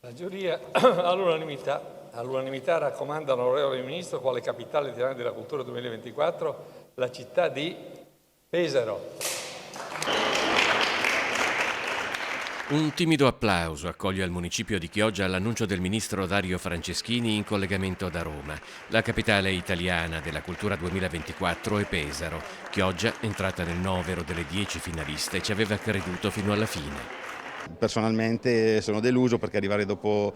La giuria all'unanimità raccomanda all'onorevole Ministro quale capitale italiana della cultura 2024 la città di Pesaro. Un timido applauso accoglie al municipio di Chioggia l'annuncio del ministro Dario Franceschini in collegamento da Roma. La capitale italiana della cultura 2024 è Pesaro. Chioggia, entrata nel novero delle 10 finaliste, ci aveva creduto fino alla fine. Personalmente sono deluso perché arrivare dopo,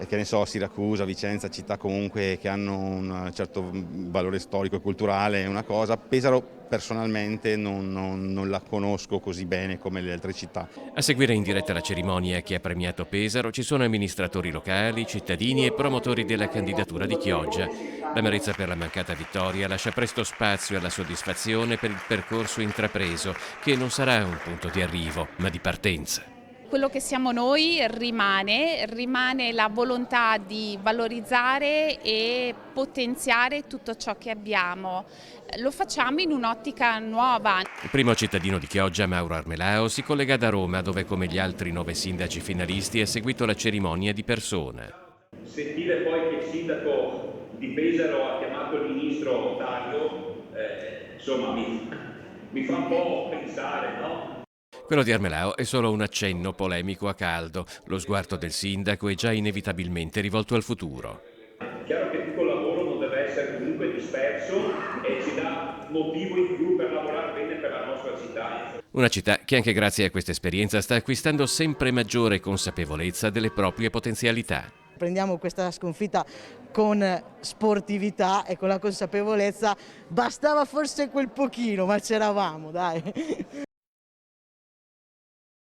che ne so, Siracusa, Vicenza, città comunque che hanno un certo valore storico e culturale è una cosa. Pesaro personalmente non la conosco cosí bene come le altre città. A seguire in diretta la cerimonia che ha premiato Pesaro ci sono amministratori locali, cittadini e promotori della candidatura di Chioggia. L'amarezza per la mancata vittoria lascia presto spazio alla soddisfazione per il percorso intrapreso, che non sarà un punto di arrivo, ma di partenza. Quello che siamo noi rimane la volontà di valorizzare e potenziare tutto ciò che abbiamo. Lo facciamo in un'ottica nuova. Il primo cittadino di Chioggia, Mauro Armelao, si collega da Roma, dove come gli altri 9 sindaci finalisti ha seguito la cerimonia di persona. Sentire poi che il sindaco di Pesaro ha chiamato il ministro Dario, insomma mi fa un po' pensare, no? Quello di Armelao è solo un accenno polemico a caldo. Lo sguardo del sindaco è già inevitabilmente rivolto al futuro. È chiaro che tutto il lavoro non deve essere comunque disperso e ci dà motivo in più per lavorare bene per la nostra città. Una città che anche grazie a questa esperienza sta acquistando sempre maggiore consapevolezza delle proprie potenzialità. Prendiamo questa sconfitta con sportività e con la consapevolezza, bastava forse quel pochino, ma c'eravamo, dai.